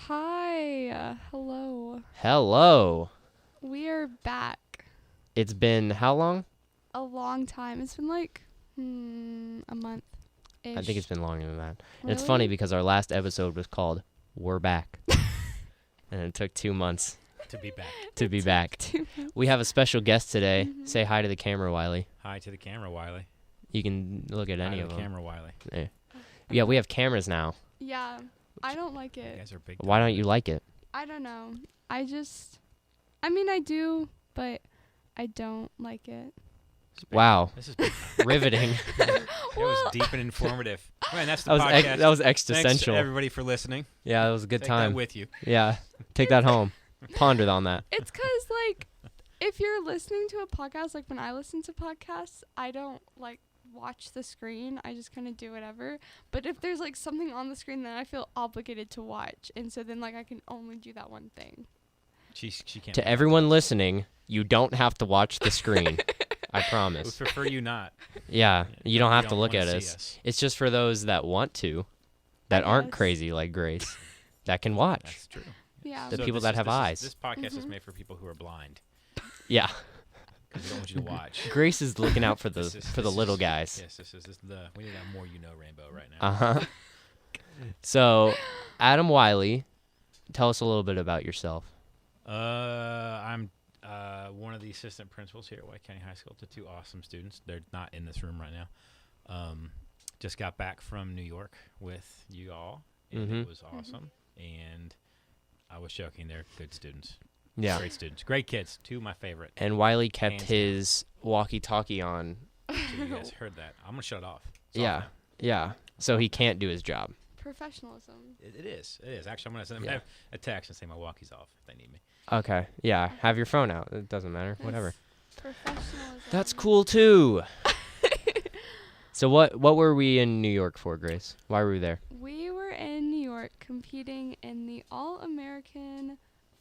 Hi. Hello. Hello. We are back. It's been how long? A long time. It's been like a month-ish. I think it's been longer than that. Really? It's funny because our last episode was called We're Back. And it took 2 months to be back. to be back. We have a special guest today. Mhm. Say hi to the camera, Wiley. Hi to the camera, Wiley. You can look at Hi any to of the them. camera, Wiley. Yeah, we have cameras now. Yeah. I don't like You it. guys are big. Why don't you like it? I don't know. I do, but I don't like it. Wow. This is big. Riveting. It was deep and informative. Man, that's the That was podcast. that was Thanks existential. to everybody for listening. Yeah, that was a good Take time. that with you. Yeah. Take that home. Ponder on that. It's 'cause like if you're listening to a podcast, like when I listen to podcasts, I don't like watch the screen. I just kind of do whatever. But if there's like something on the screen, then I feel obligated to watch. And so then like I can only do that one thing. She can't. To everyone listening, you don't have to watch the screen. I We promise. prefer you not. Yeah, you don't have to look wanna at see us. It's just for those that want to, that aren't guess. crazy like Grace, that can watch. That's true. Yeah. The people that have eyes. This podcast is Mhm. made for people who are blind Yeah, because we don't want you to watch. Grace is looking out for the This is- for the this little is- guys. Yes, this is the we need a more rainbow right now. Uh-huh. So, Adam Wiley, tell us a little bit about yourself. I'm one of the assistant principals here at White County High School to two awesome students. They're not in this room right now. Just got back from New York with you all, and Mhm. it was awesome. And I was joking, they're good students. Yeah. Great students. Great kids. Two of my favorite. And Wiley kept Hands down. his walkie-talkie on. So you guys heard that. I'm going to shut it off. It's Yeah, off now. yeah. So he can't do his job. Professionalism. It is. It is. Actually, I'm going to send Yeah. them a text and say my walkie's off if they need me. Okay. Yeah. Have your phone out. It doesn't matter. Whatever. Professionalism. That's cool too. So what were we in New York for, Grace? Why were we there? We were in New York competing in the All-American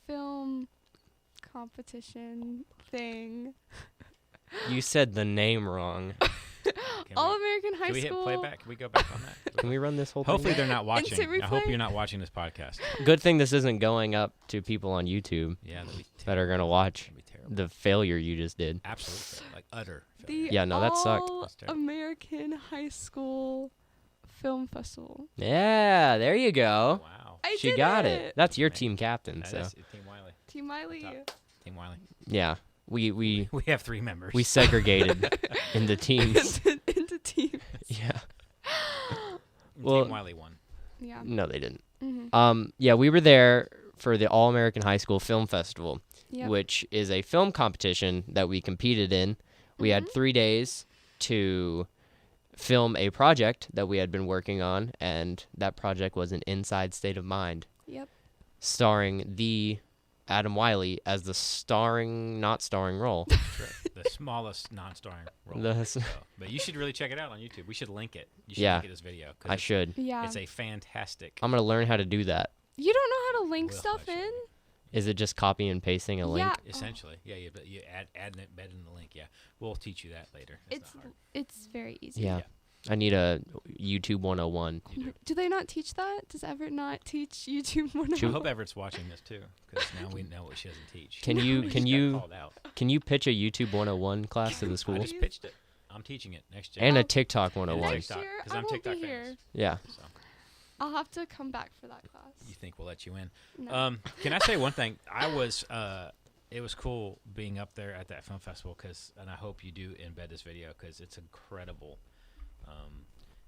Film Competition thing. You said the name wrong. All-American High Can we hit School. playback? Can we go back on that? Can we run this whole Hopefully thing? they're not watching. Instant I hope replay? you're not watching this podcast. Good thing this isn't going up to people on YouTube Yeah, that'd be that are going to watch That'd be terrible. the failure you just did. Absolutely. Like utter The failure. Yeah, no, that sucked. That's terrible. All-American High School Film Festival. Yeah, there you go. Wow. I She did got it. it. That's your Thank team captain, That so. is Team Wiley. Team Wiley. Top. Team Wiley. Yeah. We We have three members. we segregated into teams. into teams. Yeah. Well, well- Team Wiley won. Yeah. No, they didn't. Mm-hmm. Yeah, we were there for the All-American High School Film Festival, Yep. which is a film competition that we competed in. We had 3 days to film a project that we had been working on, and that project was an Inside State of Mind, Yep. starring the Adam Wiley as the not starring role. That's right. The smallest non-starring role. The- So, but you should really check it out on YouTube. We should link it. You should Yeah. link it this video. 'Cause I it's- should. Yeah. It's a fantastic. I'm going to learn how to do that. You don't know how to link Will stuff I show in? you. Is it just copy and pasting a link? Yeah. Essentially, yeah. You add embed in the link. Yeah, we'll teach you that later. That's It's not hard. it's very easy. Yeah. I need a YouTube 101. You do. Do they not teach that? Does Everett not teach YouTube I 101? hope Everett's watching this too, because now we know what she doesn't teach. Can He you just can got you called out. can you pitch a YouTube 101 class to the I school? just pitched it. I'm teaching it next year. And a Oh. TikTok And a 101. Next TikTok, year, 'cause I I'm won't TikTok be famous. here. Yeah. So I'll have to come back for that class. you think we'll let you in? No. Can I say one thing? It was cool being up there at that film festival and I hope you do embed this video because it's incredible.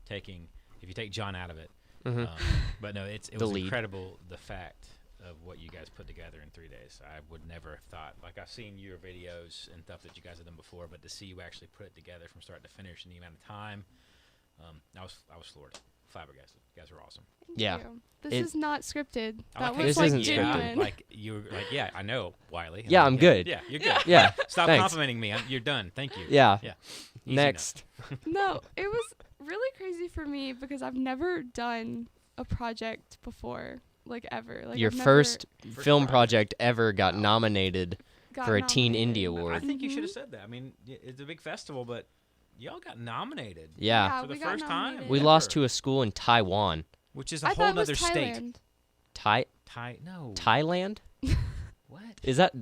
If you take John out of it, Mhm. but no, it The was lead. incredible the fact of what you guys put together in 3 days. I would never have thought. Like I've seen your videos and stuff that you guys have done before, but to see you actually put it together from start to finish in the amount of time, I was floored, flabbergasted. You guys were awesome. Thank Yeah. you. This It- is not scripted. I That like how was This like isn't genuine. scripted. Like you were like, yeah, I know, Wiley. And Yeah, like, I'm good. Yeah, you're good. Yeah. Stop Thanks. complimenting me. You're done. Thank you. Yeah. Yeah. Easy Next. No, it was really crazy for me because I've never done a project before. like ever. Like Your I've never first film project. project ever got nominated got for a Teen nominated. Indie I Award. think you should have said that. I mean, it's a big festival, but y'all got nominated. Yeah. For the we got first time. nominated. We ever. lost to a school in Taiwan. Which is a I whole thought it was nother state. Thailand. No. Thailand? What? Is that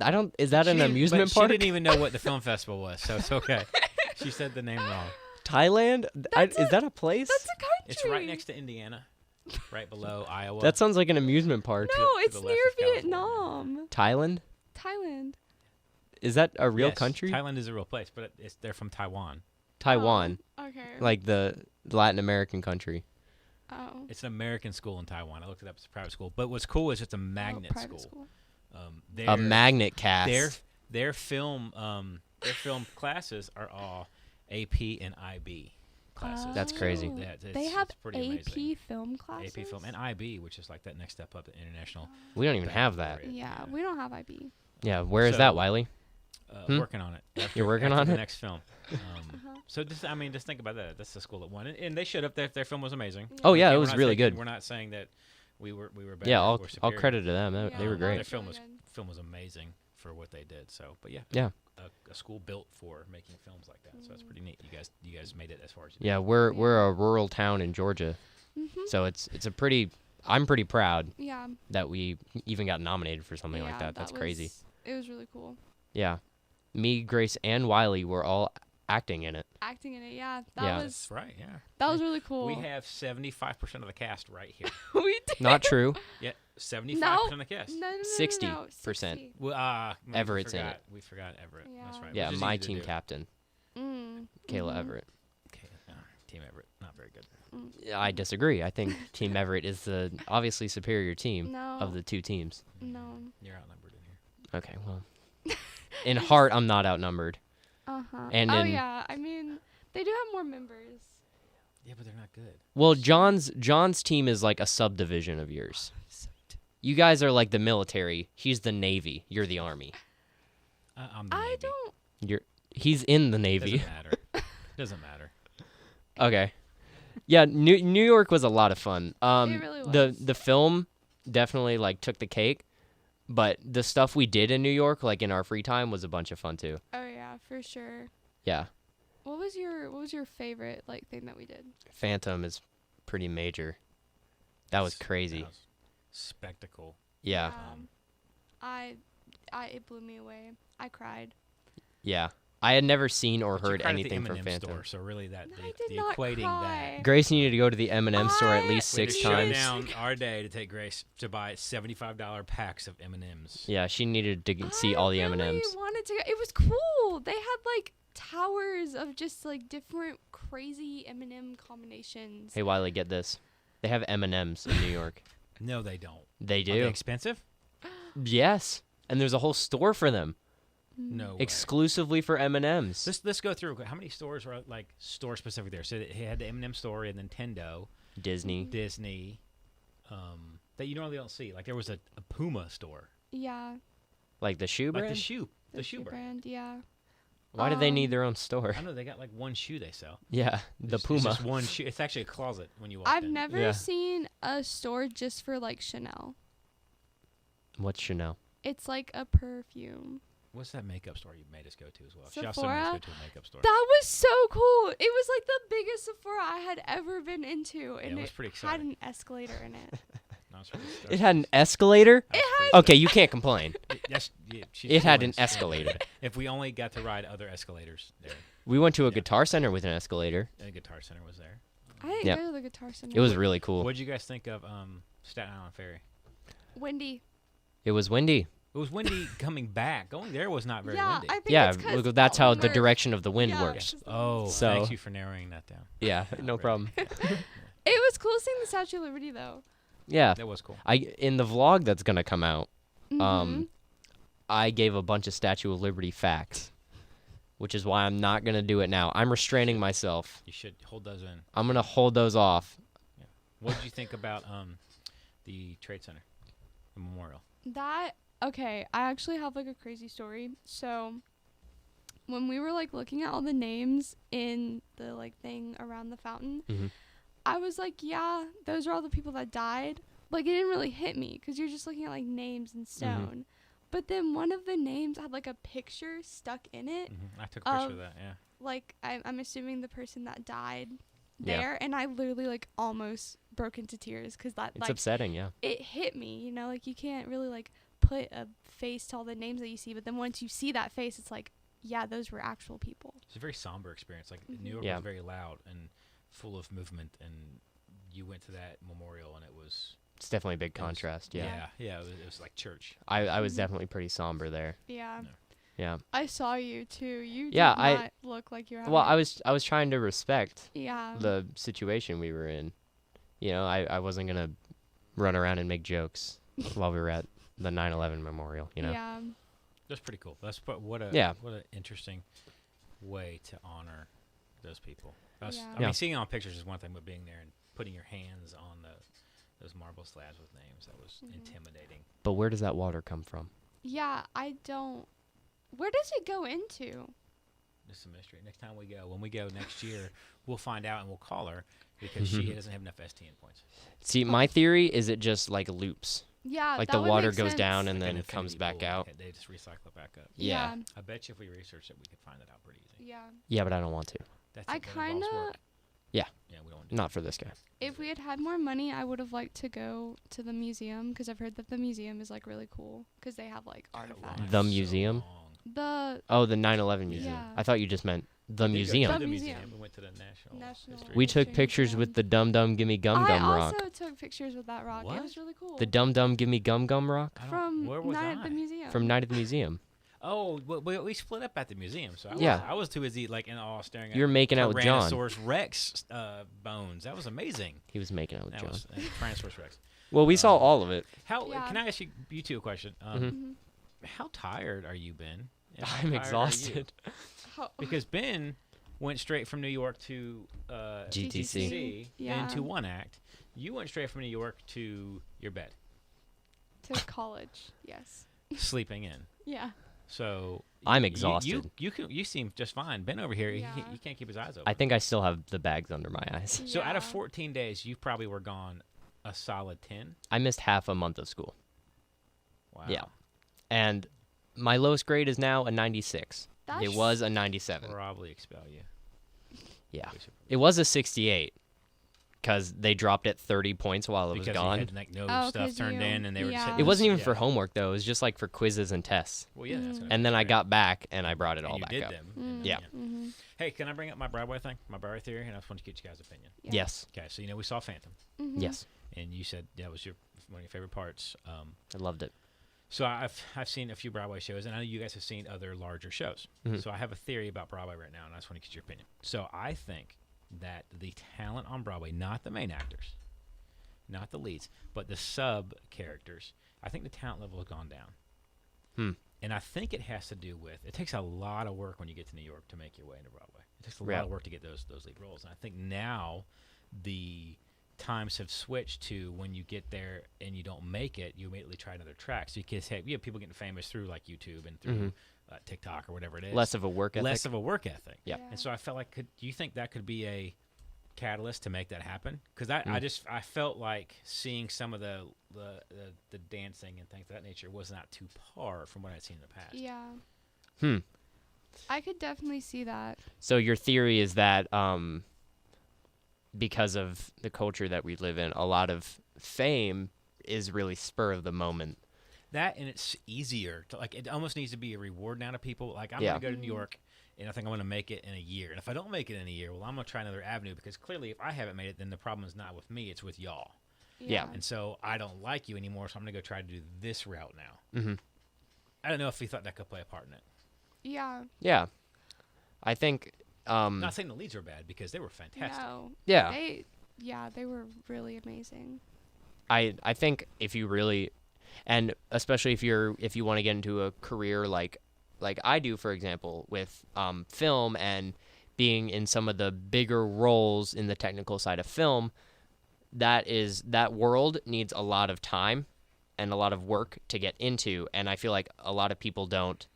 an amusement She park? didn't even know what the film festival was, so it's okay. She said the name wrong. Thailand? Is that a place? That's a country. It's right next to Indiana, right below Iowa. That sounds like an amusement park. No, to it's the near left of Vietnam. Thailand? Thailand. Is that a real Yes, country? Thailand is a real place, but they're from Taiwan. Taiwan, Oh, okay. like the Latin American country. Oh. It's an American school in Taiwan. I looked it up. It's a private school. But what's cool is it's a magnet private school. A magnet cast. Their film classes are all AP and IB classes. That's crazy. Oh. Yeah, They have it's pretty amazing. AP film classes. AP film and IB, which is like that next step up, the international. We don't even have that. Yeah, we don't have IB. Yeah, where is So- that, Wiley? Working on it. You're working after on the it? next film. So just think about that. That's the school that won, and they should have. Their film was amazing. Oh yeah, it Again, was we're not really thinking- good. We're not saying that we were better. Yeah, or all superior. credit to them. Yeah, They were no, great. Their film really was good. film was amazing for what they did. So, but yeah, Yeah. a school built for making films like that. So that's pretty neat. You guys made it as far as you Yeah, we're a rural town in Georgia, Mhm. so it's a pretty. I'm pretty proud Yeah. that we even got nominated for something like Yeah, that. That's crazy. It was really cool. Yeah, me, Grace, and Wiley were all acting in it. Acting in it, yeah. Yeah. That's right. Yeah. That was really cool. We have 75% of the cast right here. we did. Not true. Yeah, 75% of the cast. No, no, no, 60%. 60. Well, Everett's in it. We forgot Everett. That's Yeah. right. Yeah, Which is my easy to team do. captain, Mm. Kayla Mhm. Everett. Okay, Team Everett, not very good. I disagree. I think Team Everett is the obviously superior team No. of the two teams. No. You're outnumbered in here. Okay, well, in heart, I'm not outnumbered. Uh-huh. And oh, in- yeah. I mean, they do have more members. Yeah, but they're not good. Well, John's team is like a subdivision of yours. You guys are like the military. He's the Navy. You're the Army. I'm the I Navy. don't. He's in the Navy. Doesn't matter. Doesn't matter. Okay. Yeah, New York was a lot of fun. It really was. The film definitely like took the cake, but the stuff we did in New York, like in our free time, was a bunch of fun too. Oh, yeah, for sure. Yeah, What was your favorite like thing that we did? Phantom is pretty major. That was crazy. That was spectacle. Yeah, I it blew me away. I cried. yeah. I had never seen or But you heard cried at the anything from M&M Phantom. Store, so really that No, the, I did the not equating cry. Grace needed to go to the M&M store at least that. We 6 shut times. down our day to take Grace to buy $75 packs of M&Ms. Yeah, she needed to see all the I M&Ms. really wanted to. It was cool. They had like towers of just like different crazy M&M combinations. Hey Wiley, get this. They have M&Ms in New York. No, they don't. They Are do. they expensive? Yes, and there's a whole store for them, No. way. exclusively for M&Ms. Let's go through. How many stores are like store specific there? So it had the M&M store and Nintendo, Disney. Disney, that you normally don't see. Like there was a Puma store, Yeah. Like the shoe like brand? the shoe brand. Yeah. Why do they need their own store? I know they got like one shoe they sell. Yeah, the It's Puma. just one shoe. It's actually a closet when you walk I've in. never Yeah. seen a store just for like Chanel. What's Chanel? It's like a perfume. What's that makeup store you made us go to as well? She also made us Sephora? go to a makeup store. That was so cool. It was like the biggest Sephora I had ever been into, and it was pretty had exciting. an escalator in it. No, it's pretty- It had an escalator? that's pretty Okay, you can't complain. Yes, yeah, she's It had still an in- escalator. If we only got to ride other escalators there, We went to a Yeah. guitar center with an escalator. and the Guitar Center was there. I didn't Yep. go to the guitar center. It was really cool. What did you guys think of Staten Island Ferry? windy. It was windy. It was windy coming back. Going there was not very Yeah, windy. I think Yeah, it's 'cause that's how the we're- direction of the wind yeah, works. it's just Oh, So- thank you for narrowing that down. Yeah, no Right. problem. It was cool seeing the Statue of Liberty though. Yeah. That was cool. In the vlog that's going to come out, Mhm. I gave a bunch of Statue of Liberty facts, which is why I'm not going to do it now. I'm restraining myself. You should hold those in. I'm going to hold those off. What did you think about the Trade Center, the memorial? Okay, I actually have like a crazy story. So when we were like looking at all the names in the like thing around the fountain, Mhm. I was like, yeah, those are all the people that died. like, it didn't really hit me because you're just looking at, like, names in stone. But then one of the names had, like, a picture stuck in it. I took a picture of that, yeah. Like, I'm assuming the person that died Yeah. there. And I literally, like, almost broke into tears because that, It's like, upsetting, yeah. it hit me, you know? Like, you can't really, like, put a face to all the names that you see. But then once you see that face, it's like, yeah, those were actual people. It's a very somber experience. Like, New York Yeah. was very loud and full of movement, and you went to that memorial, and it was... It's definitely a big contrast, yeah. Yeah, it was like church. I was definitely pretty somber there. Yeah. No. Yeah. I saw you, too. You did Yeah, not look like you were Well, having I was trying to respect Yeah. the situation we were in. You know, I wasn't going to run around and make jokes while we were at the 9/11 memorial, you know. Yeah. That's pretty cool. What an interesting way to honor those people. I Yeah. mean, seeing it on pictures is one thing, but being there and putting your hands on those marble slabs with names, that was intimidating. But where does that water come from? Yeah, I don't... Where does it go into? It's a mystery. Next time when we go next year, we'll find out and we'll call her because she doesn't have enough STN points. See, my theory is it just like loops. Yeah, Like that the would water make goes sense. down and Like then an it comes infinity back pool, out. like they just recycle it back up. Yeah. I bet you if we researched it, we could find that out pretty easy. Yeah. Yeah, but I don't want to. That's I it, that involves kind of... work. Yeah. Yeah, we don't want to do Not for this guy. If we had had more money, I would have liked to go to the museum because I've heard that the museum is, like, really cool because they have, like, that. artifacts. That The was so museum? long. The Oh, the 9/11 museum. Yeah. I thought you just meant the We did go museum. to The the museum. We went to the National History. We History took pictures Museum. with the Dum Dum Gimme Gum Gum I rock. also took pictures with that rock. What? It was really cool. The Dum Dum Gimme Gum Gum rock I don't- From where was Night I? at the Museum. from Night at the Museum. Oh, we split up at the museum, so Yeah. I was too busy like in awe staring at You were making out with John. Tyrannosaurus Rex bones. That was amazing. He was making out with That John. was Tyrannosaurus Rex. Well, we saw all of it. How Yeah. can I ask you two a question? Mhm. How tired are you, Ben? And how I'm tired are you? exhausted. How- Because Ben went straight from New York to GTC. Yeah. into one act. You went straight from New York to your bed, to college. Yes. sleeping in. Yeah. So I'm you- exhausted. You seem just fine. Ben over here, Yeah. he can't keep his eyes open. I think I still have the bags under my eyes. So out of Yeah. 14 days, you probably were gone a solid 10. I missed half a month of school. Wow. Yeah. And my lowest grade is now a 96. That's It was a 97. Probably expel you. Yeah. We should- It was a 68 because they dropped it 30 points while it was because gone. you had like no Oh, stuff 'cause turned you- in, and they were just yeah. hitting It us. wasn't even Yeah. for homework, though. It was just like for quizzes and tests. Well, yeah, that's Mm. what And then I right. got back and I brought it And all you back did up. them. Mm. and then, Yeah. Mm-hmm. Hey, can I bring up my Broadway thing, my Broadway theory? And I just want to get you guys' opinion. Yeah. Yes. Okay, so we saw Phantom, Mm-hmm. Yes. and you said that was one of your favorite parts. I loved it. So I've seen a few Broadway shows, and I know you guys have seen other larger shows. Mhm. So I have a theory about Broadway right now, and I just want to get your opinion. So I think that the talent on Broadway, not the main actors, not the leads, but the sub characters, I think the talent level has gone down. And I think it has to do with, it takes a lot of work when you get to New York to make your way into Broadway. It takes a Yeah. lot of work to get those lead roles. And I think now the times have switched to when you get there and you don't make it, you immediately try another track. So you have people getting famous through like YouTube and through TikTok or whatever it is. Less of a work ethic. Less of a work ethic. Yeah. And so I felt like, do you think that could be a catalyst to make that happen? Because I felt like seeing some of the dancing and things of that nature was not too par from what I'd seen in the past. Yeah. I could definitely see that. So your theory is that because of the culture that we live in, a lot of fame is really spur of the moment. That, and it's easier to, like, it almost needs to be a reward now to people. Like, I'm Yeah. going to go to New York, and I think I'm going to make it in a year. And if I don't make it in a year, well, I'm going to try another avenue, because clearly if I haven't made it, then the problem is not with me, it's with y'all. Yeah. And so I don't like you anymore, so I'm going to go try to do this route now. Mm-hmm. I don't know if he thought that could play a part in it. Yeah. Yeah. I think. Not saying the leads were bad, because they were fantastic. No. Yeah. They were really amazing. I think if you really, and especially if you want to get into a career like I do, for example, with film and being in some of the bigger roles in the technical side of film, that world needs a lot of time and a lot of work to get into, and I feel like a lot of people don't.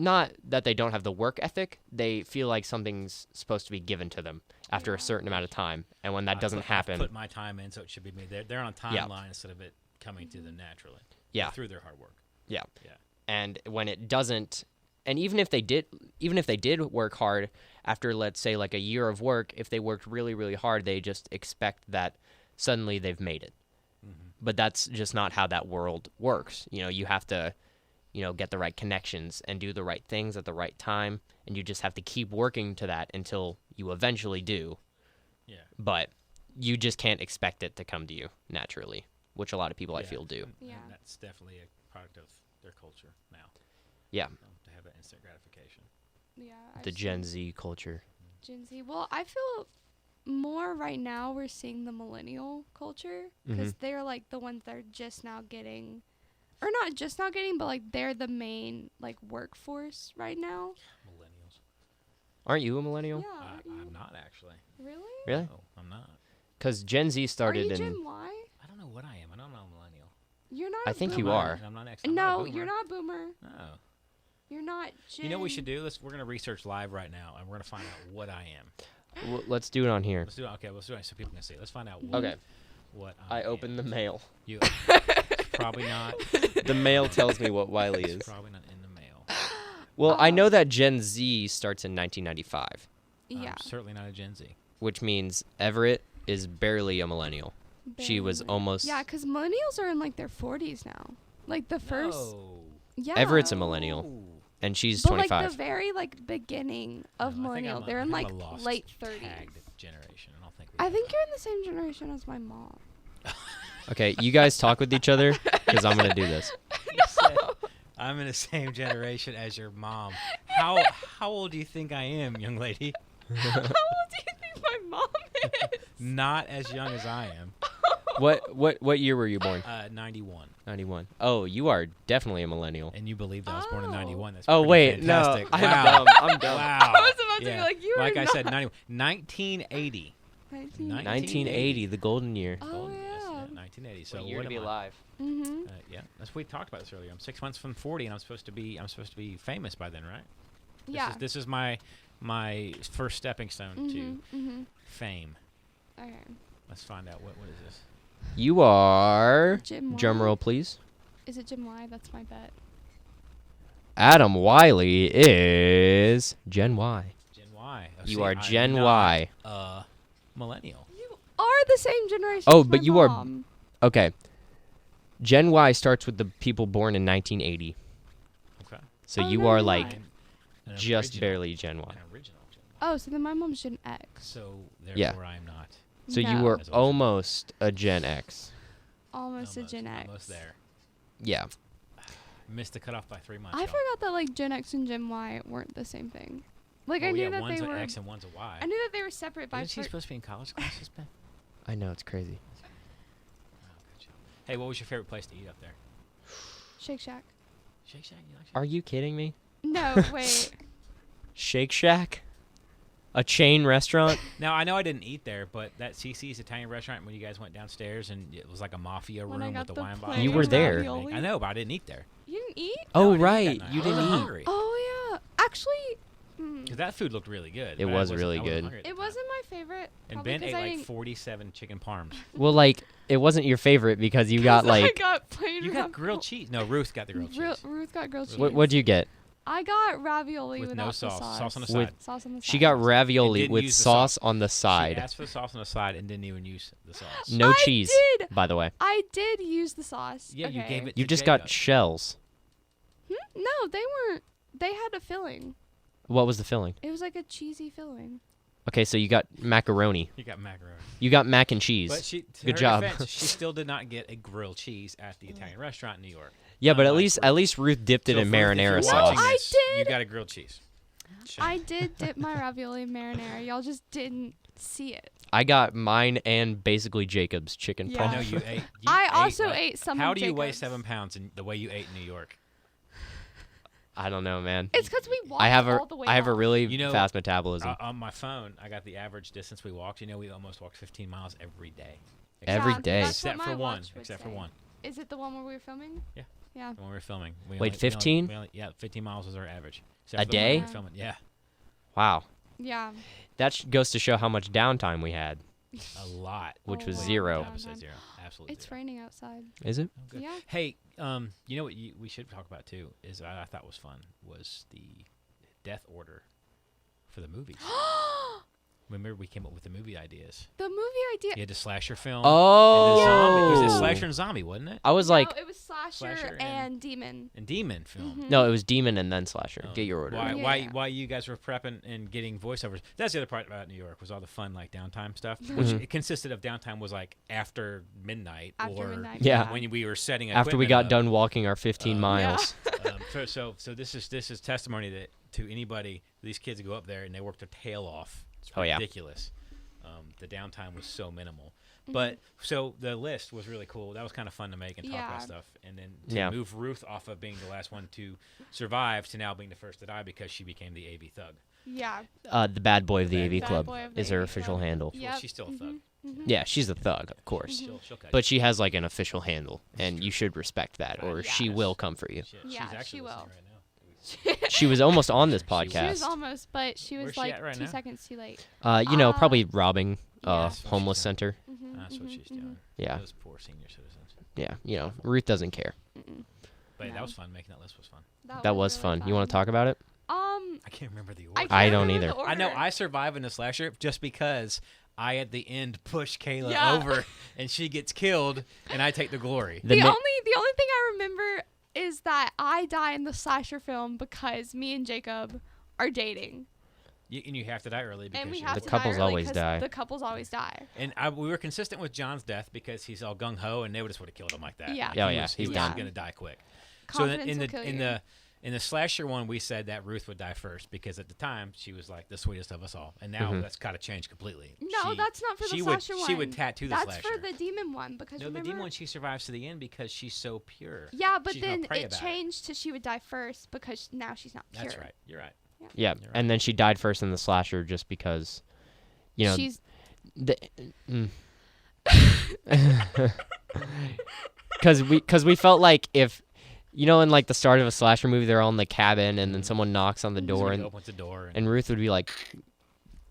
Not that they don't have the work ethic, they feel like something's supposed to be given to them. after a Yeah. certain amount of time. And when that doesn't I've happen, put my time in, so it should be me. They're on a timeline instead of it coming to them naturally. Yeah. Through their hard work. yeah. Yeah. And when it doesn't, and even if they did work hard after, let's say, like a year of work, if they worked really, really hard, they just expect that suddenly they've made it. But that's just not how that world works. You have to, get the right connections and do the right things at the right time, and you just have to keep working to that until you eventually do. Yeah. But you just can't expect it to come to you naturally, which a lot of people I feel do. And Yeah. that's definitely a product of their culture now. Yeah, To have that instant gratification. Yeah. the Gen Z culture. Gen Z. Well, I feel more right now we're seeing the millennial culture because they're like the ones that are just now getting, or not just now getting, but like they're the main like workforce right now. Millennials. Aren't you a millennial? Yeah. aren't you? I'm not actually. Really? Really? No, I'm not. Because Gen Z Are started you in. Gen Y? I don't know what I am. I don't know I'm a millennial. You're not. I a think you boomer. are. I'm not No, a boomer. you're not boomer. No. You're not. Gen. You know what we should do? We're going to research live right now, and we're going to find out what I am. Let's do it on here. Let's do it. Okay, let's do it so people can see. Let's find out what, Okay. what I am. opened the mail. You probably not. The mail tells me what Wiley It's is. probably not in the mail. Well, I know that Gen Z starts in 1995, Yeah. I'm certainly not a Gen Z. which means Everett is barely a millennial. She was Barely. almost. Yeah, because millennials are in like their 40s now. Like the first. No. Yeah. Everett's a millennial, Ooh. and she's But 25. like the very like beginning of No, I think millennial, I'm a- they're I in think like I'm a lost late 30s. tagged generation. I don't think. I think you're in the same generation as my mom. Okay, you guys talk with each other because I'm gonna do this. I'm in the same generation as your mom. How old do you think I am, young lady? How old do you think my mom is? Not as young as I am. What year were you born? 91. 91. Oh, you are definitely a millennial. And you believe that I was born in Oh. 91. That's Oh pretty wait, fantastic. no, Wow. I'm dumb. Wow. I was about to be Yeah. like, you Like are I not. said, 1980. 1980, the golden year. Oh, Golden, yes, yeah. 1980. So What year what to be am I? alive? Mm-hmm. Yeah, that's we talked about this earlier. I'm 6 months from 40, and I'm supposed to be famous by then, right? Yeah. This is my first stepping stone to Mm-hmm. fame. Okay. Let's find out what is this. You are. Jim Y. Drum roll, please. Is it Jim Y? That's my bet. Adam Wiley is Gen Y. Gen Y. Oh, You see, are I'm Gen not Y. a millennial. You are the same generation. Oh, as but my you are- mom. Okay. Gen Y starts with the people born in 1980. Okay. So Oh, you no, are you're like right. An just original- barely Gen Y. An original Gen Y. Oh, so then my mom's Gen X. So Yeah. therefore, I'm not. So you No. were As old as- almost a Gen X. Almost a Gen X. Almost there. Yeah. Missed the cutoff by 3 months. I y'all. forgot that like Gen X and Gen Y weren't the same thing. Like I Oh, knew yeah, that one's they an were. X and one's a Y. I knew that they were separate by. Isn't she supposed to be in college classes, Ben? I know, it's crazy. Oh, good job. Hey, what was your favorite place to eat up there? Shake Shack. Shake Shack. You like Shake Are you kidding me? No, wait. Shake Shack? A chain restaurant? Now I know I didn't eat there, but that CC's Italian restaurant when you guys went downstairs and it was like a mafia When I room got with the the wine plain bottle. You were there. ravioli. I know, but I didn't eat there. You didn't eat? Oh, No, I didn't eat right. that night. You I didn't wasn't eat. hungry. Oh yeah. Actually, 'Cause that food looked really good. It but I was wasn't- really I wasn't good. hungry at the it time. wasn't my favorite. And probably Ben 'cause ate I like didn't- 47 chicken parms. Well, like, it wasn't your favorite because you got, 'cause I like. got plain You got grilled ravioli. cheese. No, Ruth got the grilled cheese. Ruth got grilled cheese. What'd you get? I got ravioli With without no the sauce. sauce. Sauce on the With- side. Sauce on the side. She got And ravioli didn't with use the sauce sauce. on the She side. asked for the sauce on the side and didn't even use the sauce. No I cheese, did. by the way. I did use the sauce. Yeah, you okay. gave it You to just Jacob. got shells. No, they weren't. They had a filling. What was the filling? It was like a cheesy filling. Okay, so you got macaroni. You got macaroni. You got mac and cheese. But she, to Good her job. defense, she still did not get a grilled cheese at the Italian restaurant in New York. Yeah, but Unlike at least Ruth dipped it So in Ruth, if you're marinara watching sauce. I this, You did. got a grilled cheese. Shame. I did dip my ravioli in marinara. Y'all just didn't see it. I got mine and basically Jacob's chicken Yeah. I parm. know you ate. I also like- ate some How of do you weigh Jacob's. 7 pounds in the way you ate in New York? I don't know, man. It's because we walked I have all the way I have a off. really You know, fast metabolism. On my phone, I got the average distance we walked. You know, we almost walked 15 miles every day. Every Yeah, day. that's what Except my for one. watch would Except for say. one. Is it the one where we were filming? Yeah. Yeah. When we were filming. Wait, 15? Yeah, 15 miles was our average. Except A for the one we day? were filming. Yeah. Wow. Yeah. That goes to show how much downtime we had, A lot. which was wow. 0. I would say Downtime. 0. Absolutely It's 0. raining outside. Is it? Oh, good. Yeah. Hey, you know what we should talk about too is I thought was fun was the death order for the movies. Remember we came up with the movie ideas. The movie idea. You had the slasher film. Oh. And the zombie. It was a slasher and zombie, wasn't it? I was No, like, it was slasher, Slasher and- and demon. And demon film. Mhm. no, it was demon and then slasher. Um, Get your order. Yeah. Why you guys were prepping and getting voiceovers? That's the other part about New York was all the fun like downtime stuff, which Mhm. it consisted of downtime was like after midnight After or midnight. Yeah. when we were setting After we equipment got up. done walking our 15 Um, miles. So this is testimony that to anybody these kids go up there and they work their tail off. It's Oh, yeah. ridiculous. The downtime was so minimal. Mhm. But so the list was really cool. That was kind of fun to make and talk Yeah. about stuff. And then to Yeah. move Ruth off of being the last one to survive to now being the first to die because she became the AV thug. Yeah. The bad boy of the Bad AV Bad Club boy of the is her AV official Club. handle. Well, Yep. she's still a thug. Mhm. Yeah, she's a thug, of course. She'll catch But she has like an official handle, and you should respect that, or Yeah. she will come for you. Yeah, she's actually she will. listening right now. She was almost on this She was. She was podcast. almost, but she was Where's she like at right 2 now? seconds too late. Probably robbing yeah. That's what homeless she's center. Mhm, That's what mhm, she's doing. Yeah, Those poor senior citizens. yeah. Ruth doesn't care. mhm. But No. that was fun. Making that list was fun. That was really fun. You want to talk about it? I can't remember the order. I, I can't don't remember either. the I know order. I survive in the slasher just because I at the end push Kayla Yeah. over and she gets killed and I take the glory. The The only ma- thing I remember is that I die in the slasher film because me and Jacob are dating, And you have to die early because and we you're- have The to couples die early always 'cause die. The couples always die. And we were consistent with John's death because he's all gung ho and they would just would have killed him like that. Yeah. Like, Oh, he yeah, was, he's he done. was gonna die quick. Confidence so will kill in you. the slasher one, we said that Ruth would die first because at the time she was like the sweetest of us all, and now Mhm. that's kind of changed completely. No, that's not for the she slasher would, one. She would tattoo the That's slasher. for the demon one because No, the remember. demon one she survives to the end because she's so pure. Yeah, but She's gonna then pray it about it. changed to she would die first because now she's not pure. That's right. You're right. Yeah, You're and then she died first in the slasher just because, She's because we felt like if, in like the start of a slasher movie, they're all in the cabin and then someone knocks on the door Somebody and opens the door and Ruth would be like,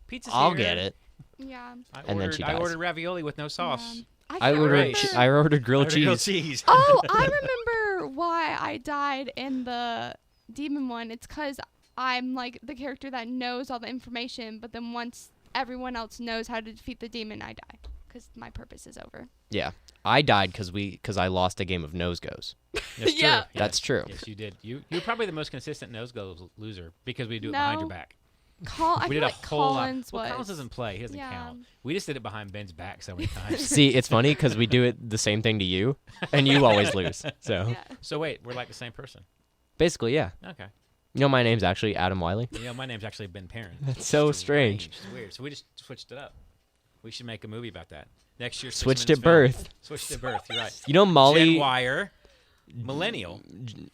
pizza's "I'll here. get it." yeah. and then she I dies. ordered ravioli with no sauce. Yeah. I can't ordered Right. remember- I ordered grilled cheese. cheese. Oh, I remember why I died in the demon one. It's because I'm like the character that knows all the information, but then once everyone else knows how to defeat the demon, I die because my purpose is over. Yeah, I died because I lost a game of nose goes. That's true. Yeah. That's true. Yes, you did. You're probably the most consistent nose go loser because we do it No. behind your back. I We feel did a like whole lot. Collins Well, was. Collins doesn't play. He doesn't Yeah. count. We just did it behind Ben's back so many times. See, it's funny because we do it the same thing to you, and you always lose. So Yeah. So wait, we're like the same person. basically, yeah. Okay. My name's actually Adam Wiley. My name's actually Ben Parent. That's so strange. It's weird. So we just switched it up. We should make a movie about that. Next year. Switched at birth. Switched at birth. You're right. Molly. Gen Wire. Millennial.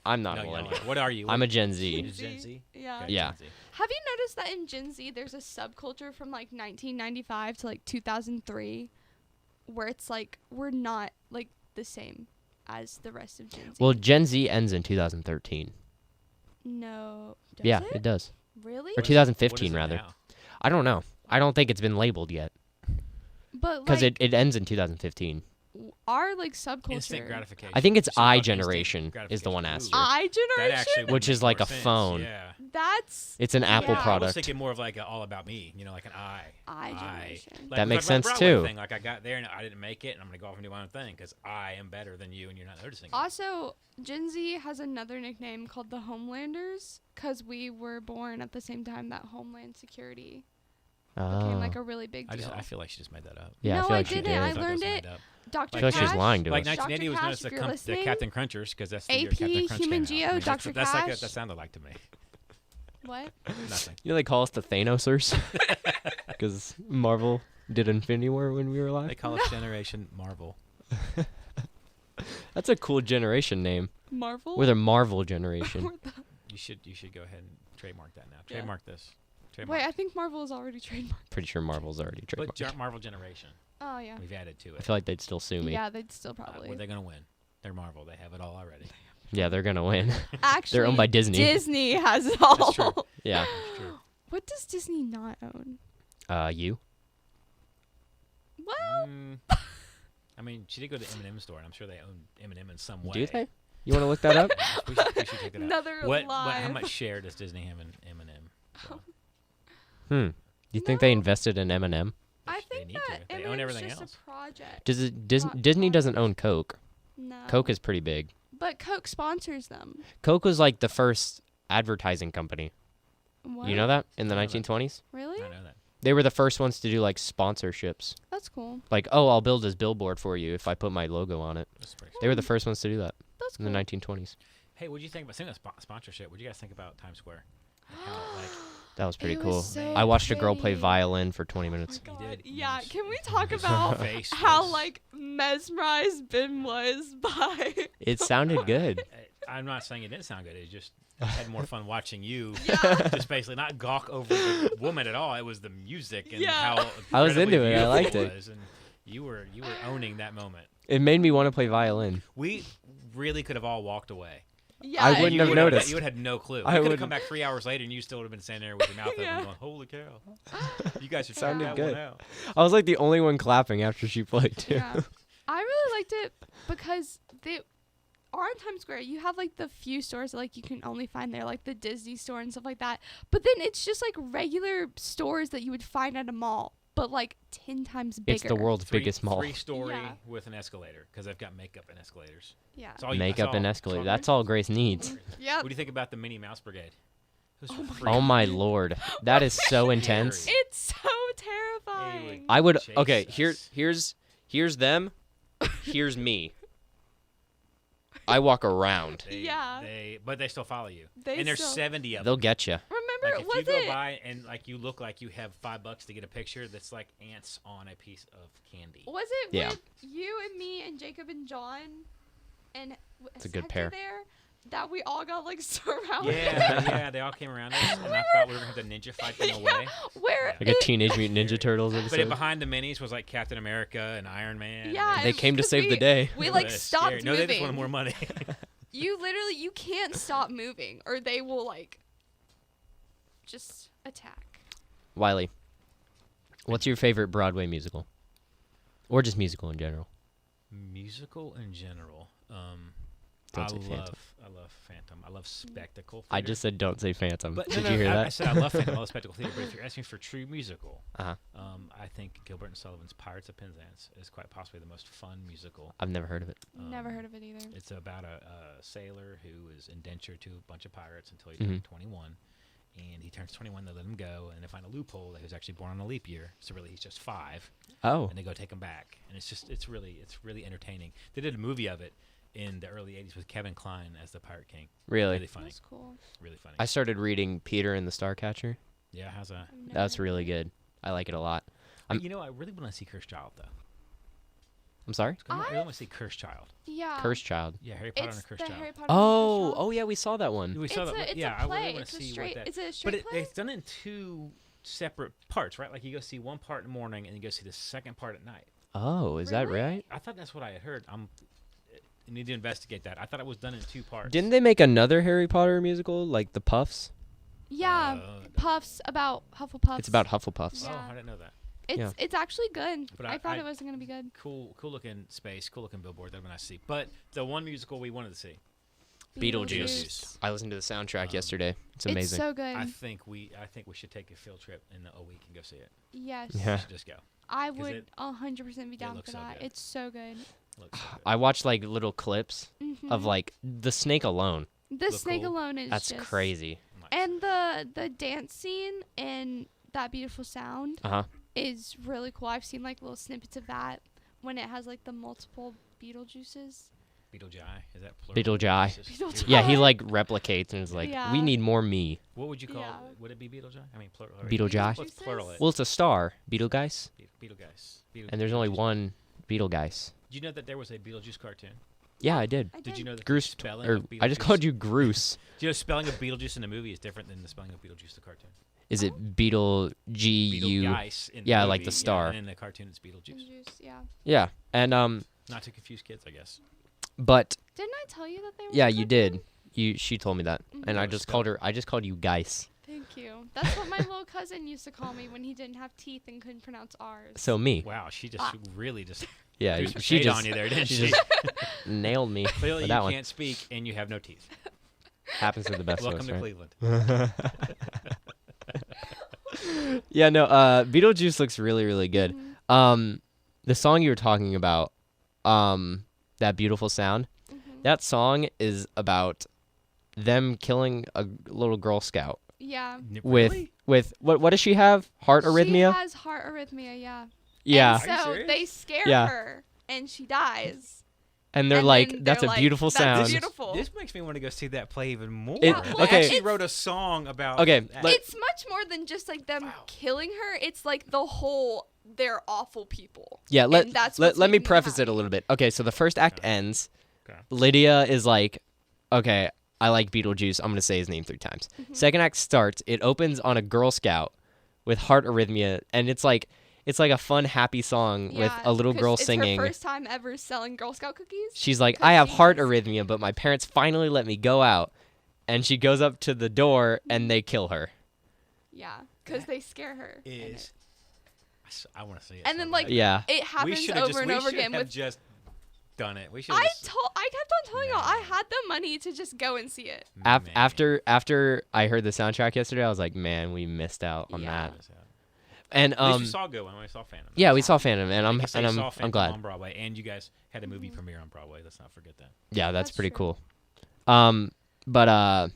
I'm not No, a you're millennial. not. What are you? I'm a Gen Z. Is Gen Z? Yeah. Okay, Yeah. Gen Z. Have you noticed that in Gen Z there's a subculture from like 1995 to like 2003 where it's like we're not like the same as the rest of Gen Z? Well, Gen Z ends in 2013. no. Does Yeah, it? it does. Really? Or What is 2015 it rather. now? I don't know. I don't think it's been labeled yet But because like it ends in 2015. our like subculture. Instant gratification. I think it's So I called instant generation is the one gratification. asterisk. I That generation. actually would Which make is like more a sense. phone. Yeah. That's It's an Apple Yeah. I was product. thinking more of like a all about me, like an I. I generation. Like That with makes my sense, Broadway too. Thing. Like I got there and I didn't make it, and I'm gonna go off and do my own thing because I am better than you, and you're not noticing. it. Also, Gen Z has another nickname called the Homelanders because we were born at the same time that Homeland Security became like a really big deal. I feel like she just made that up. Yeah, I No, feel I like she didn't. did. I thought that was learned made it. up. Dr. I feel like she's Cash, lying to Like us. 1980 was Dr. known Cash, as if you're the listening. Captain Crunchers because that's the year AP, Captain Crunch Human came out. Geo, I mean, that's- Dr. That's like Cash. that sounded like to me. What? Nothing. They call us the Thanosers because Marvel did Infinity War when we were They alive. call us Generation Marvel. That's a cool generation name. Marvel? We're the Marvel generation. You should go ahead and trademark that now. Yeah. Trademark this. Trademark. Wait, I think Marvel is already trademarked. Pretty sure Marvel's already But trademarked. Marvel Generation. Oh, yeah. We've added to I it. feel like they'd still sue me. Yeah, they'd still probably. Well, they're gonna win. They're Marvel. They have it all already. Yeah, they're gonna win. Actually, They're owned by Disney. Disney has it all. true. Yeah. That's true. What does Disney not own? You. Well, I mean, she did go to M&M store, and I'm sure they own M&M in some way. Do they? You want to look that up? We should check that out. another How live. much share does Disney have in M&M? So, Do you think they No. invested in M&M? I they think need that to. They own M&M's everything just else. a project. Does it? Not Disney doesn't project. own Coke. No. Coke is pretty big. But Coke sponsors them. Coke was like the first advertising company. What? You know that in the I know that. 1920s? Really? I know that. They were the first ones to do like sponsorships. That's cool. Like, oh, I'll build this billboard for you if I put my logo on it. That's pretty They were the first ones to do that That's in cool. the 1920s. Hey, what do you think about sponsorship? What do you guys think about Times Square? Like how, like, That was pretty It cool. was so I watched a girl play pretty. violin for 20 minutes. Oh You my God. did. Yeah, Yes. can we talk His about face how was- like mesmerized Ben was by It sounded good. I'm not saying it didn't sound good. It just I had more fun watching you. Yeah. Just basically not gawk over the woman at all. It was the music and Yeah. how I was incredibly into it. I beautiful liked it. was, and you were owning that moment. It made me want to play violin. We really could have all walked away. Yeah, I and wouldn't You have would noticed. You would have had no clue. I You could have wouldn't. come back 3 hours later, and you still would have been standing there with your mouth Yeah. open, going, "Holy cow! You guys are Sounded that good. one out." I was like the only one clapping after she played too. Yeah. I really liked it because they are in Times Square. You have like the few stores that like you can only find there, like the Disney store and stuff like that. But then it's just like regular stores that you would find at a mall, but like 10 times bigger. It's the world's biggest mall. Three-story Yeah. with an escalator because they've got makeup and escalators. Yeah. That's all Makeup and escalator. That's all Grace needs. Yep. What do you think about the Minnie Mouse Brigade? It was Oh my free. Oh my lord, that is so intense. It's so terrifying. I would. Chase Okay, us. here's them. Here's me. I walk around. Yeah. But they still follow you. They and there's still- 70 of They'll them. get you. Remember, Like if was you go it? by and like you look like you have $5 to get a picture, that's like ants on a piece of candy. Was it Yeah. with you and me and Jacob and John and It's a good Hector pair. there that we all got like surrounded? Yeah, they all came around us, and I thought we were gonna have to ninja fight them away. Where Like a Teenage Mutant Ninja Turtles But episode. behind the minis was like Captain America and Iron Man. Yeah, and They it- came to 'cause save the day. We it like was stopped scary. No, moving. they just wanted more money. You can't stop moving or they will like just attack. Wiley, what's your favorite Broadway musical, or just musical in general? Musical in general. Don't say Phantom. I love Phantom. I love spectacle. I theater. just said don't say Phantom. But Did no, you hear I that? said I love Phantom. I love spectacle theater. But if you're asking for true musical, Uh-huh. I think Gilbert and Sullivan's Pirates of Penzance is quite possibly the most fun musical. I've never heard of it. Never heard of it either. It's about a sailor who is indentured to a bunch of pirates until he Mhm. turns 21. And he turns 21, they let him go, and they find a loophole that he was actually born on a leap year. So really, he's just 5, Oh, and they go take him back. And it's really entertaining. They did a movie of it in the early 80s with Kevin Kline as the Pirate King. really? Really funny. That's cool. Really funny. I started reading Peter and the Starcatcher. Yeah, how's that? I've never That's heard really of it. good. I like it a lot. I'm- You know, I really want to see Cursed Child, though. I'm sorry? I really want to see Cursed Child. Yeah. Cursed Child. Yeah, Harry Potter It's and the the Cursed Child. Harry Potter. Oh, yeah, we saw that one. We It's saw a, that. it's Yeah, a play. I really want It's to a see straight. what that. It's a But straight play. it's done in 2 separate parts, right? Like you go see one part in the morning and you go see the second part at night. Oh, is that Really? right? I thought that's what I had heard. I need to investigate that. I thought it was done in 2 parts. Didn't they make another Harry Potter musical, like The Puffs? Yeah, Uh, Puffs about Hufflepuffs. It's about Hufflepuffs. Oh, Yeah. I didn't know that. It's actually good. But I thought I- it wasn't gonna be good. Cool looking space, cool looking billboard. That'd be nice to see. But the one musical we wanted to see, Beetlejuice. I listened to the soundtrack yesterday. It's It's amazing. so good. I think we should take a field trip in a week and go see it. Yes. Yeah. We should just go. I 'Cause would it- 100% be down looks for so that. good. It's so good. It looks so good. I watched like little clips of Mhm. like the snake alone. The look snake cool. alone is That's just crazy. Nice. And the dance scene and that beautiful sound Uh huh. is really cool. I've seen like little snippets of that when it has like the multiple Beetlejuices. Beetlejuice, is that plural? Beetlejuice. It's just Beetlejuice. Yeah, he like replicates and is like, Yeah. we need more me. What would you call Yeah. it? Would it be Beetlejuice? I mean, plural. or- Beetlejuice. Let's plural it. Well, it's a star, Beetlejuice, Beetlejuice. and there's only Beetlejuice. one Beetlejuice. Did you know that there was a Beetlejuice cartoon? Yeah, I did. Did you know that Groose, the spelling or of I just Beetlejuice- called you Groose. Do you know spelling of Beetlejuice in the movie is different than the spelling of Beetlejuice the cartoon? Is it Beetle G U? Beetlejuice in the Yeah, movie, like the star. and in the cartoon, it's Beetlejuice. Beetlejuice, yeah. Yeah, and Not to confuse kids, I guess. but Didn't I tell you that they were? yeah, you cartoon? did. She told me that, and Mhm. I How just to called spell her. I just called you Geis. Thank Thank you. That's what my little cousin used to call me when he didn't have teeth and couldn't pronounce R's. So me. Wow, she just really just Yeah, threw some she shade just on you there, didn't she? just nailed me Clearly, with you that one. can't speak and you have no teeth. Happens to the best Welcome of to us, right? Cleveland. Yeah, no, Beetlejuice looks really, really good. The song you were talking about, that beautiful sound, that song is about them killing a little Girl Scout Yeah. Really? with what does she have? Heart arrhythmia? She has heart arrhythmia, yeah. Yeah. And Are you so serious? they scare Yeah. her, and she dies. And they're And like, then that's they're a like, beautiful "That's sound. beautiful." This makes me want to go see that play even more. It- well, They okay. actually it's- wrote a song about Okay, that. It's much more than just like them killing her. It's like the whole they're awful people. Yeah, And that's what's let me making preface it a happy. little bit. Okay, so the first act ends. Okay. Lydia is like, okay, I like Beetlejuice. I'm going to say his name 3 times. Second act starts. It opens on a Girl Scout with heart arrhythmia, and it's like a fun, happy song with a little 'cause girl it's singing. her first time ever selling Girl Scout cookies. She's like, 'cause I have she heart has- arrhythmia, but my parents finally let me go out. And she goes up to the door, and they kill her. Yeah, because they scare her. in it. Is I want to see it. And so then, bad. like, Yeah. It happens over and over again with. just done it. We should. I kept on telling y'all I had the money to just go and see it. After I heard the soundtrack yesterday, I was like, man, we missed out on Yeah. that. And At least you saw a good one. We saw Phantom. yeah, we saw Phantom, and Like I said, you saw I'm Phantom glad. on Broadway, and you guys had a movie premiere on Broadway. Let's not forget that. Yeah, that's That's pretty true. cool. But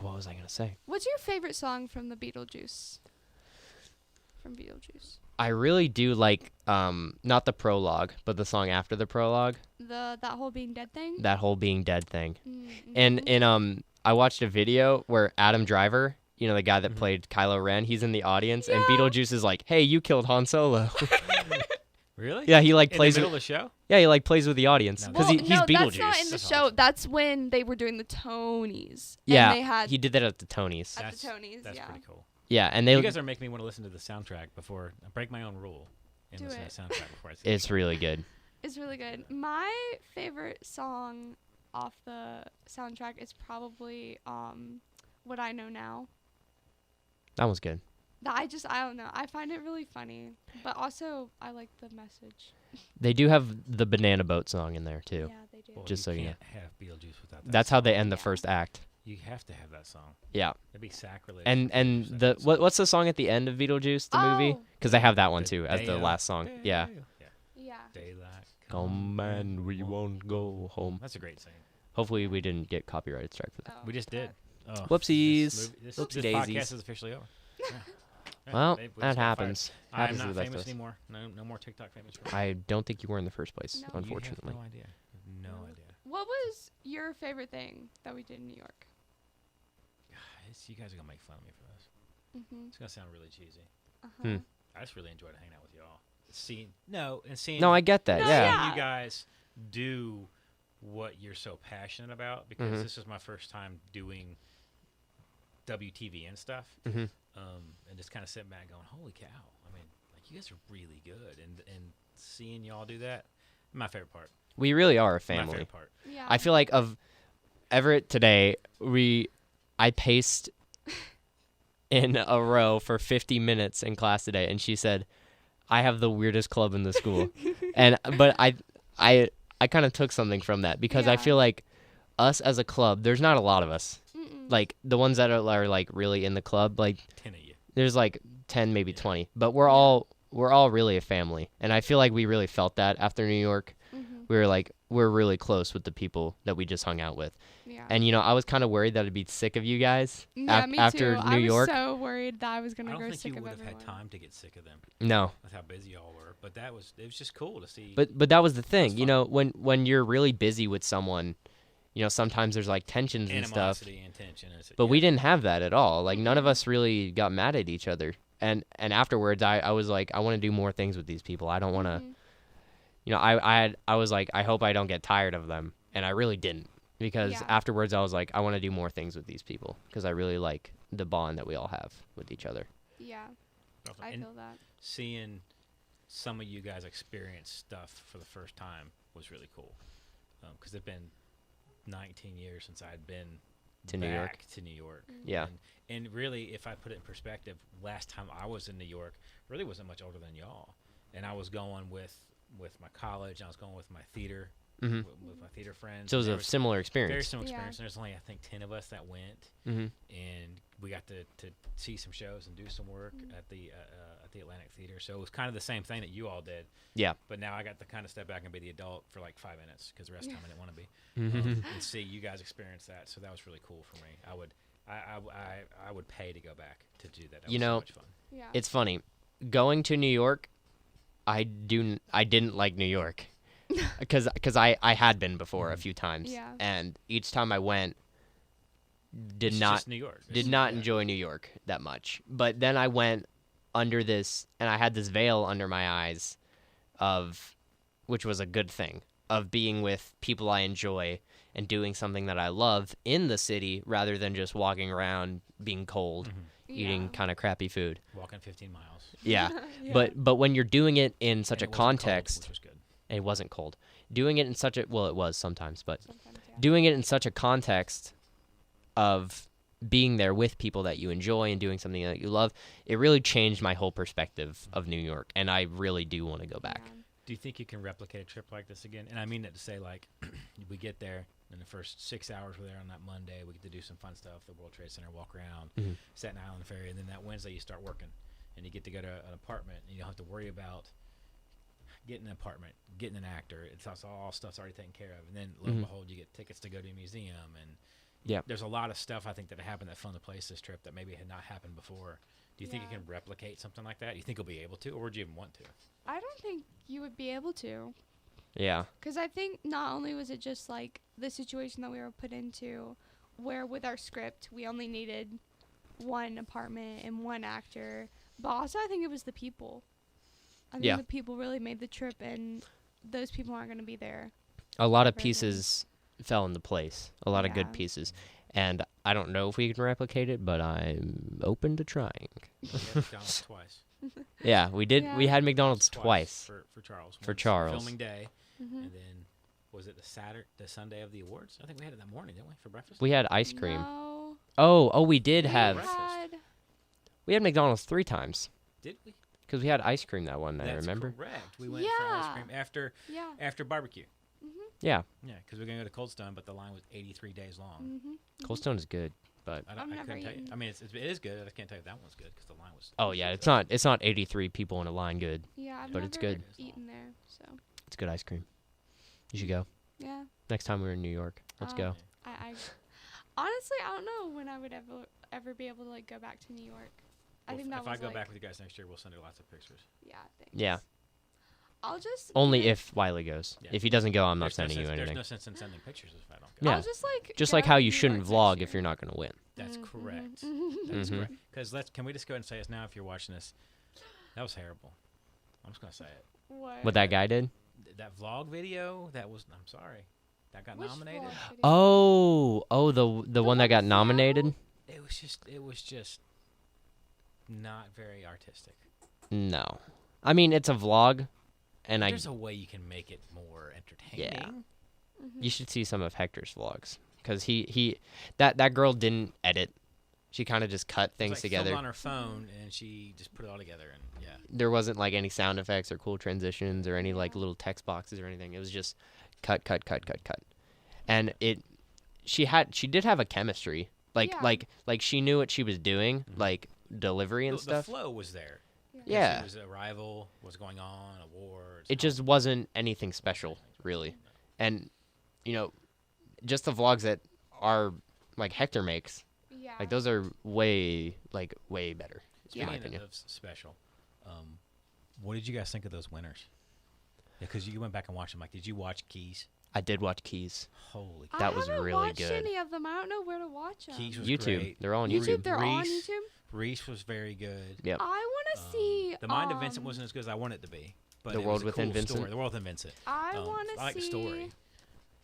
what was I gonna say? What's your favorite song from the Beetlejuice? From Beetlejuice. I really do like not the prologue, but the song after the prologue. That whole being dead thing. That whole being dead thing. Mm-hmm. And in I watched a video where Adam Driver, you know, the guy that played Kylo Ren, he's in the audience, and Yeah. Beetlejuice is like, "Hey, you killed Han Solo." Really? Yeah, he like In plays the middle with. of the show. Yeah, he like plays with the audience No. because Well, he's no, Beetlejuice. that's not in the That's show. awesome. That's when they were doing the Tonys. Yeah, And they had he did that at the Tonys. at That's- the Tonys. That's Yeah. pretty cool. Yeah, and they You guys are making me want to listen to the soundtrack before I break my own rule and Do listen it. to the soundtrack before I see. it's really good. It's really good. My favorite song off the soundtrack is probably What I Know Now. That was good. I don't know. I find it really funny, but also I like the message. They do have the Banana Boat song in there too. Yeah, they do. Well, Just so you know. can't have Beetlejuice without that. That's how song. they end the Yeah. first act. You have to have that song. Yeah, It'd be sacrilege. and for Beetlejuice to the have that song. what's the song at the end of Beetlejuice the movie? Oh. Because they have that one The too as the Day last song. Yeah. Yeah. Daylight. Come and we won't go home. That's a great scene. Hopefully we didn't get copyrighted strike for that. Oh, We just did. but- Oh, Whoopsies. This Whoopsie podcast daisies. is officially over. Yeah. Well, We just that got fired. happens. I'm Happens to not the best of famous us. anymore. No more TikTok famous. For me. I don't think you were in the first place, No. unfortunately. You have no idea. You have no idea. What was your favorite thing that we did in New York? You guys are gonna make fun of me for this. Mm-hmm. It's gonna sound really cheesy. Uh-huh. I just really enjoyed hanging out with y'all. Seeing No, I get that. No, yeah. yeah. seeing you guys do what you're so passionate about, because Mhm. this is my first time doing WTV and stuff, Mhm. and just kind of sitting back going, holy cow, I mean, like, you guys are really good, and seeing y'all do that, my favorite part. We really are a My family. favorite part. Yeah. I feel like of Everett today, I paced in a row for 50 minutes in class today, and she said, "I have the weirdest club in the school," but I kind of took something from that because I Yeah. feel like us as a club, there's not a lot of us. Mm-mm. Like the ones that are like really in the club, like 10 of you. there's like 10, maybe Yeah. 20, but we're all really a family, and I feel like we really felt that after New York. Mhm. We were like, we're really close with the people that we just hung out with. Yeah. And, you know, I was kind of worried that I'd be sick of you guys Yeah, me after too. New I was York. so worried that I was I gonna don't grow think sick you of would have everyone. had time to get sick of them No. with how busy y'all were, but it was just cool to see. But that was the thing. That's You fun. know, when you're really busy with someone, you know, sometimes there's like tensions and stuff. animosity and tension. But we didn't have that at all. Like none of Mhm. us really got mad at each other. And afterwards I was like, I want to do more things with these people. I don't want to, Mhm. you know, I was like, I hope I don't get tired of them. And I really didn't, because Yeah. afterwards I was like, I want to do more things with these people because I really like the bond that we all have with each other. Yeah, I and feel that. seeing some of you guys experience stuff for the first time was really cool, because it's been 19 years since I'd been to New York. back to New York. Yeah. And really, if I put it in perspective, last time I was in New York, really wasn't much older than y'all. And I was going with my college. I was going with my theater, Mm-hmm. with my theater friends. So it was and a there similar very experience. similar Yeah. experience. And there's only, I think, 10 of us that went. Mm-hmm. And we got to see some shows and do some work at the Atlantic Theater. So it was kind of the same thing that you all did. Yeah. But now I got to kind of step back and be the adult for like 5 minutes because the rest of the time I didn't want to be. Mm-hmm. And see you guys experience that. So that was really cool for me. I would pay to go back to do that. That You was know, so much fun. Yeah. It's funny. Going to New York, I didn't like New York because I had been before a few times. Yeah. And each time I went, It's just New York. did It's- not yeah. enjoy New York that much. But then I went under this, and I had this veil under my eyes which was a good thing, of being with people I enjoy and doing something that I love in the city rather than just walking around being cold, eating kind of crappy food. Walking 15 miles. Yeah. Yeah. But when you're doing it in such And a it wasn't cold, context, which was good. it wasn't cold. Doing it in such a, well, it was sometimes, but Sometimes, yeah. doing it in such a context of being there with people that you enjoy and doing something that you love, it really changed my whole perspective of New York, and I really do want to go back. Yeah. Do you think you can replicate a trip like this again? And I mean that to say, like, we get there, and the first 6 hours we're there on that Monday, we get to do some fun stuff, the World Trade Center, walk around, Mhm. Staten Island Ferry, and then that Wednesday you start working, and you get to go to an apartment, and you don't have to worry about getting an apartment, getting an actor. It's all stuff's already taken care of. And then, lo and Mhm. behold, you get tickets to go to a museum, and Yep. there's a lot of stuff I think that happened that fun to place this trip that maybe had not happened before. Do you think you Yeah. can replicate something like that? Do you think you'll be able to, or would you even want to? I don't think you would be able to. Yeah. Because I think not only was it just like the situation that we were put into, where with our script we only needed one apartment and one actor, but also I think it was the people. I think Yeah. the people really made the trip, and those people aren't going to be there. A lot of Very pieces fell into place, a lot of good Yeah. pieces. And I don't know if we can replicate it, but I'm open to trying. We had McDonald's twice. Yeah, we did. We Yeah. had McDonald's twice. for Charles. For Once Charles. filming day, Mm-hmm. and then was it the Sunday of the awards? I think we had it that morning, didn't we, for breakfast? We had ice cream. No, Oh, we did we have. had- We had McDonald's 3 times Did we? because we had ice cream that one night. That's Remember? correct. We went for ice Yeah. cream yeah. after barbecue. Yeah, Yeah, because we are gonna go to Cold Stone, but the line was 83 days long. Mm-hmm. Cold Stone is good, but I I've don't. I never couldn't tell you. eaten. I mean, it is good. I can't tell you if that one's good because the line was. oh yeah, it's not 83 people in a line good. Yeah, I've But never it's good. eaten there, so It's good ice cream. You should go yeah. next time we're in New York. Let's go. I honestly I don't know when I would ever be able to like go back to New York. I think that if was I go like, back with you guys next year, we'll send her lots of pictures. yeah. Thanks. Yeah, I'll just only get- if Wiley goes. Yeah. If he doesn't go, I'm not There's no sending you sense- anything. There's no sense in sending pictures if I don't go. Yeah. I'll just like Just go like how to you New shouldn't York vlog next if you're not going to win. That's year. correct. Mhm. That's Mhm. correct. Because can we just go ahead and say this now? If you're watching this, that was terrible. I'm just gonna say it. What? That guy did? That vlog video, that was. I'm sorry, that got Which nominated. vlog video? Oh, the one that got with nominated? It was just not very artistic. No. I mean, it's a vlog, and There's a way you can make it more entertaining. you should see some of Hector's vlogs because that girl didn't edit. She kind of just cut It was, things like, together. filmed on her phone, and she just put it all together, and yeah. There wasn't like any sound effects or cool transitions or any like Yeah. little text boxes or anything. It was just cut. And she did have a chemistry. Like Yeah. she knew what she was doing, Mhm. like delivery and The stuff. flow was there. Yeah. It was a rival. What's going on? Awards. It just wasn't anything special, really. And you know, just the vlogs that are like Hector makes, Yeah. like those are way better. In my Speaking opinion. of special, what did you guys think of those winners? Yeah, because you went back and watched them. Like, did you watch Keys? I did watch Keys. Holy I that was haven't really watched good. any of them. I don't know where to watch them. Keys was YouTube. great. They're all on YouTube. YouTube. They're all on Reese. YouTube. Reese was very good. Yep. I want to see. The Mind of Vincent wasn't as good as I wanted it to be. But The it World was a Within cool Vincent? Story. The World Within Vincent. I Um, want to see I like the story.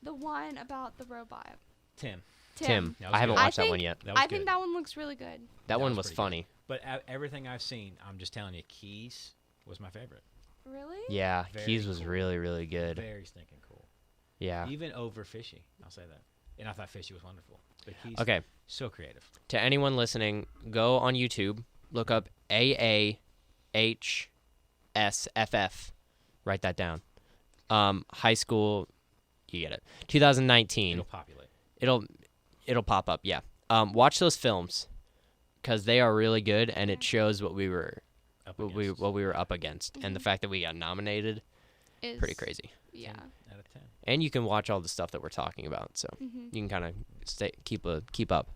the one about the robot. Tim. That was I haven't good. watched that think- one yet. That was I good. think that one looks really good. That one was was pretty good. funny. But everything I've seen, I'm just telling you, Keys was my favorite. Really? Yeah, Very Keys was cool. really good. Very stinking cool. Yeah. Even over fishy. I'll say that. And I thought Fishy was wonderful. But he's Okay. so creative. To anyone listening, go on YouTube, look up AAHSFF. Write that down. High school, you get it. 2019. It'll populate. It'll pop up. Yeah. Watch those films because they are really good, and it shows what we were what we were up against, and the fact that we got nominated, Is pretty crazy. Yeah. 10 out of 10. And you can watch all the stuff that we're talking about, so you can kind of keep up.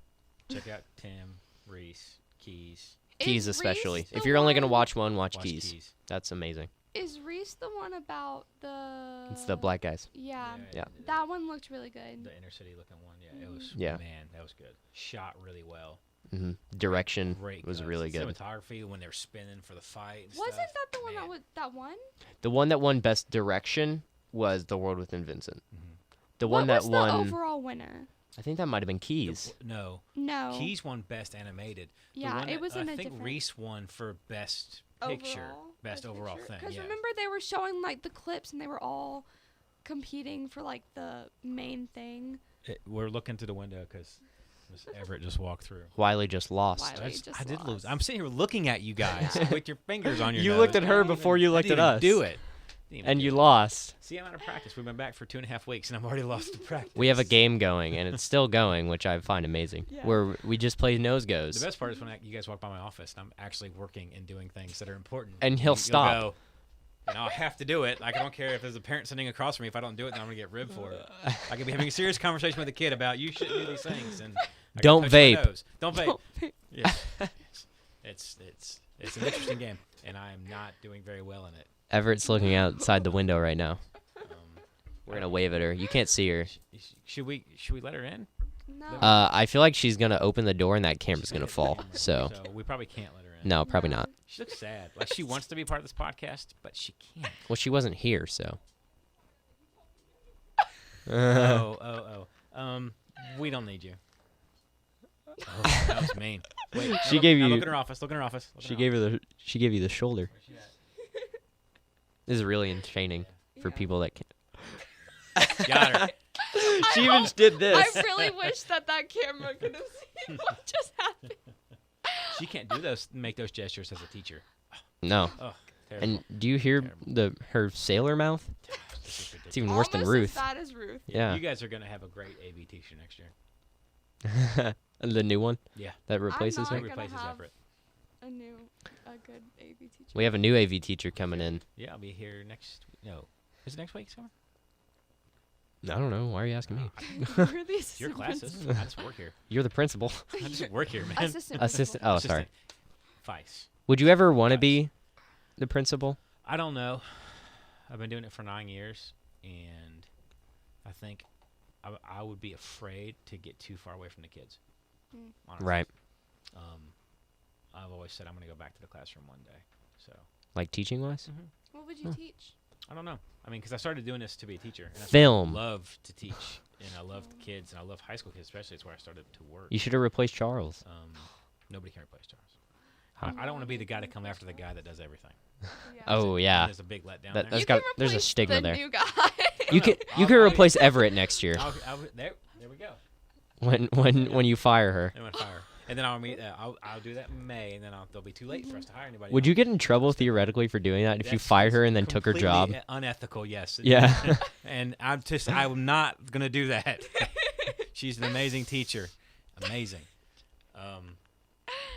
Check out Tim, Reese, Keys. Keys Is especially. Reese If the you're only gonna one- watch one, watch Watch Keys. That's amazing. Is Reese the one about the? It's the black guys. Yeah. Yeah. That one looked really good. The inner city looking one. Yeah, it was. Yeah. Man, that was good. Shot really well. Direction Great. was really good. Cinematography when they were spinning for the fight. And Wasn't stuff. that the one Man. that won? The one that won best direction was The World Within Vincent. The What one that was won, the overall winner? I think that might have been Keys. No. No. Keys won best animated. The Yeah, one it that- was in I a think different. Reese won for best picture, best overall thing. Because Yeah. remember they were showing like the clips and they were all competing for like the main thing. We're looking through the window because Miss Everett just walked through. Wiley just lost. Wiley. just I did lose. lost. I'm sitting here looking at you guys with your fingers on your You nose. looked at her I didn't before even- you I looked didn't at even us. Do it. Didn't even And do you it. lost. See, I'm out of practice. We've been back for 2.5 weeks, and I've already lost the practice. We have a game going, and it's still going, which I find amazing. Yeah. Where we just play nose The goes. best part is when you guys walk by my office, and I'm actually working and doing things that are important. And he'll You'll stop. Go, and I'll have to do it. Like, I don't care if there's a parent sitting across from me. If I don't do it, then I'm going to get ribbed for it. I could be having a serious conversation with a kid about you shouldn't do these things. And I Don't gotta touch my vape. nose. Don't vape. Yeah. It's an interesting game, and I am not doing very well in it. Everett's looking outside the window right now. Um, We're gonna wave at her. You can't see her. Should we let her in? No. I feel like she's gonna open the door and that camera's gonna fall. So So we probably can't let her in. no, probably not. She looks sad. Like she wants to be part of this podcast, but she can't. Well, she wasn't here, so. We don't need you. Oh, that was mean. Wait, She gave you- Look in her office. Look in her office. She gave you the shoulder. Where's she at? This is really entertaining for Yeah. people that can't. Got her. She even did this. I really wish that camera could have seen what just happened. She can't make those gestures as a teacher. No. Oh, terrible. And do you hear her sailor mouth? This is ridiculous. It's even worse than Almost Ruth. as bad as Ruth. Yeah. You guys are gonna have a great AV teacher next year. The new one Yeah. that replaces not Who her. gonna replaces have- Everett? A good AV teacher. We have a new AV teacher coming in. Yeah, I'll be here next. No, is it next week, Summer? I don't know. Why are you asking me? You're the Your assistant classes. principal. I just work here. You're the principal. I just work here, man. Assistant. Assistant. principal. Oh, sorry. Vice. Would you ever want to be the principal? I don't know. I've been doing it for 9 years, and I think I would be afraid to get too far away from the kids. Honestly. Right. I've always said I'm going to go back to the classroom one day. So Like teaching wise? What would you teach? I don't know. I mean, because I started doing this to be a teacher. And Film. I love to teach, and I love the kids, and I love high school kids, especially. It's where I started to work. You should have replaced Charles. Nobody can replace Charles. I don't want to be the guy to come after the guy that does everything. Yeah. Oh yeah. There's a big letdown That- there. You that's can there's a replace stigma the there. New guy. You can replace Everett next year There we go. when you fire her. And fire. And then I'll do that in May, and then they'll be too late for us to hire anybody. Would else. you get in trouble theoretically for doing that if you That's fired her and then took her job? completely unethical, yes. Yeah. And I'm not gonna do that. She's an amazing teacher, amazing.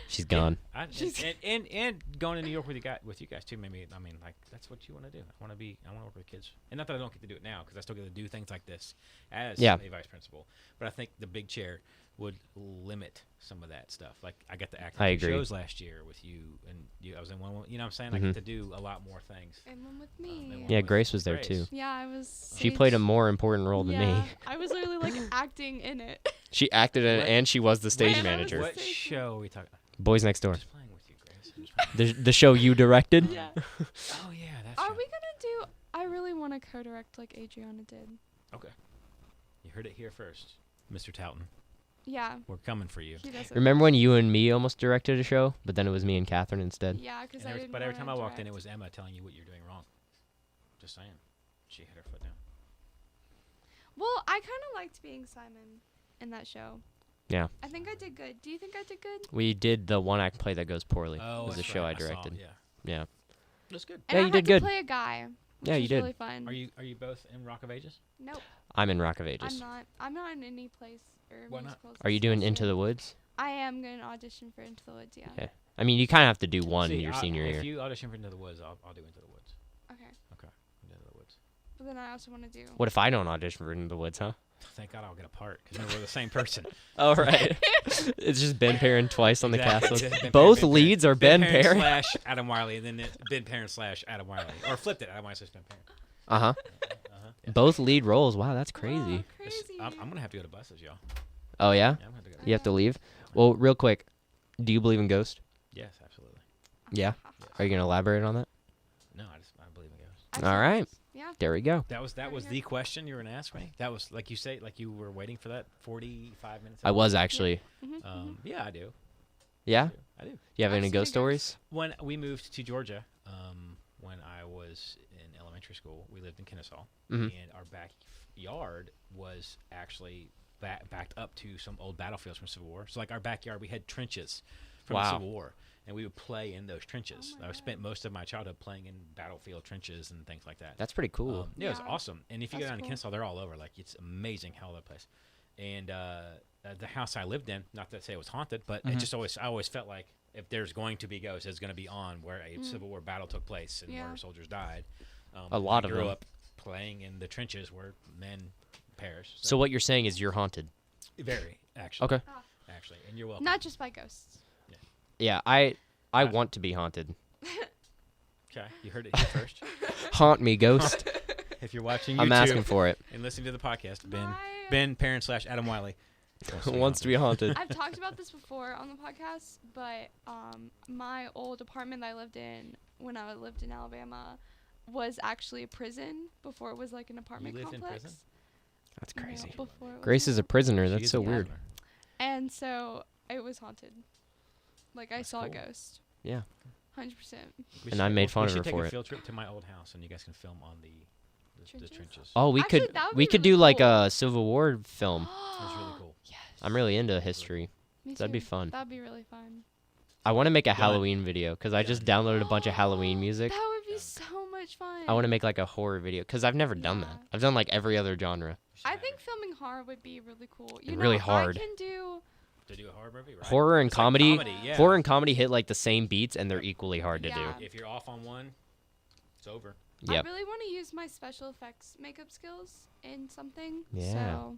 She's gone. And going to New York with you guys too. Maybe like that's what you want to do. I want to work with kids, and not that I don't get to do it now because I still get to do things like this as Yeah. a vice principal. But I think the big chair would limit some of that stuff. Like I got to act I in two agree. shows last year with you, and I was in one. You know what I'm saying? I Mhm. get to do a lot more things. And one with me. and one Yeah, with Grace was there Grace. too. Yeah, I was. She played a more important role than me. Yeah, I was literally like acting in it. She acted in it What? and she was the stage When I was manager. What Station. show are we talking? Boys Next Door. Just playing with you, Grace. I'm just playing. The show you directed? Yeah. Oh yeah, that's. Are we gonna do? I really want to co-direct like Adriana did. Okay. You heard it here first, Mr. Touton. Yeah, We're coming for you. he does. it. Remember when you and me almost directed a show, but then it was me and Catherine instead? Yeah, because And I every, didn't. but every wanna time I walked in, direct. it was Emma telling you what you're doing wrong. Just saying. She had her foot down. Well, I kind of liked being Simon. in that show. Yeah. I think I did good. Do you think I did good? We did the one act play that goes poorly. Oh, was the that's show right. I saw, directed. Yeah. That's good. And Yeah, I you had did to good. play a guy. Which Yeah, you was did. really fun. Are you both in Rock of Ages? Nope. I'm in Rock of Ages. I'm not. I'm not in any plays or Why not? musicals. Are you doing this Into year. the Woods? I am going to audition for Into the Woods, yeah. Okay. I mean, you kind of have to do one See, your senior year. If you audition for Into the Woods, I'll do Into the Woods. Okay. Into the Woods. But then I also want to do. What if I don't audition for Into the Woods, huh? Thank God I'll get a part because we're the same person. Oh, right. It's just Ben Perrin twice on the cast Exactly. list. Ben Both Perrin, leads are Ben Perrin Perrin. slash Adam Wiley, and then Ben Perrin slash Adam Wiley, or flipped it. Adam Wiley slash Ben Perrin. Uh-huh. Yeah. Both lead roles. Wow, that's Wow, crazy. crazy. I'm gonna have to go to buses, y'all. Oh, yeah? Yeah, I'm gonna have to go. You have to leave? Well, real quick, do you believe in ghosts? Yes, absolutely. Yeah. Are you going to elaborate on that? No, I believe in ghosts. I All think right. it's- Yeah. There we go. That was Right the here. question you were gonna ask me. That was like you say, like you were waiting for that 45 minutes. I was actually. Yeah, I do. Yeah? I do. You have I've any seen ghost a stories? When we moved to Georgia, when I was in elementary school, we lived in Kennesaw, Mhm. and our backyard was actually backed up to some old battlefields from Civil War. So, like our backyard, we had trenches from the Wow. Civil War, and we would play in those trenches. Oh my I spent God. most of my childhood playing in battlefield trenches and things like that. That's pretty cool. Yeah, it was Yeah. awesome. And if you go That's down to cool. Kennesaw, they're all over. Like, it's amazing how that place. And the house I lived in, not to say it was haunted, but it just I always felt like if there's going to be ghosts, it's going to be on where a Civil War battle took place and Yeah. where soldiers died. A lot I of grew them. up playing in the trenches where men perished. So what you're saying is you're haunted. Very, actually. Okay. Actually, and you're welcome. Not just by ghosts. Yeah, I want to be haunted. Okay, you heard it here first. Haunt me, ghost. If you're watching YouTube I'm asking for it. and listening to the podcast, My- Ben Parent slash Adam Wiley Wants to be haunted. I've talked about this before on the podcast, but my old apartment that I lived in when I lived in Alabama was actually a prison before it was like an apartment lived in complex. prison? That's Yeah, crazy. before it was Grace is a prisoner. That's She's so a weird. prisoner. And so it was haunted. Like I That's saw cool. a ghost. Yeah. 100%. We And should- I made we fun of should her take for a it. field trip to my old house, and you guys can film on the Trenches? trenches. Oh, we Actually, could that would we be could really do like cool. a Civil War film. It was really cool. Yes. I'm really into history. Me That'd be too. fun. That'd be really fun. I want to make a Done. Halloween video because I just downloaded a bunch of Halloween music. That would be Done. so much fun. I want to make like a horror video because I've never done that. Yeah. I've done like every other genre. I think filming horror would be really cool. You Really know, hard. I can do. To do a horror movie, right? Horror and It's like comedy, yeah. horror and comedy hit like the same beats and they're equally hard to Yeah. If you're off on one, it's over. do. Yep. I really want to use my special effects makeup skills in something. Yeah. So,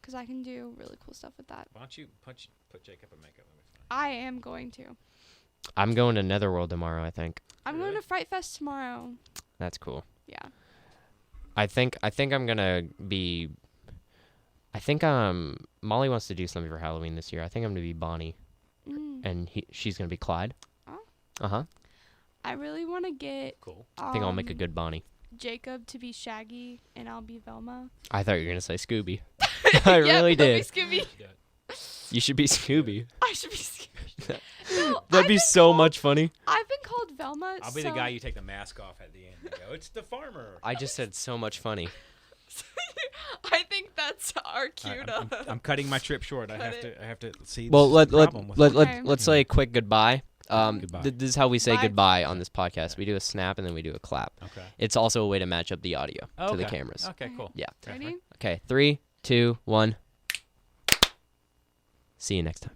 because I can do really cool stuff with that. Why don't you put Jacob in makeup? That'd be fun. I am going to. I'm going to Netherworld tomorrow. I think I'm Really? going to Fright Fest tomorrow. that's cool. Yeah. I think I'm gonna be. I think Molly wants to do something for Halloween this year. I think I'm gonna be Bonnie, Mm. and she's gonna be Clyde. Oh. Uh-huh. I really want to get. Cool. I think I'll make a good Bonnie. Jacob to be Shaggy and I'll be Velma. I thought you were gonna say Scooby. I really did. Scooby. Do it. You should be Scooby. I should be Scooby. No, That'd I've be been so called- much funny. I've been called Velma. I'll be the so- guy you take the mask off at the end and go, "It's the farmer." I just said so much funny. I think that's our All cue right, to. I'm cutting my trip short. Cut I have to see. Well, this is the let problem with let it. let Okay. let's say a quick goodbye. Goodbye. This is how we say Bye. goodbye on this podcast. We do a snap and then we do a clap. Okay. It's also a way to match up the audio to the Okay. cameras. Okay, cool. Yeah. Okay, Ready? Okay, 3, 2, 1. See you next time.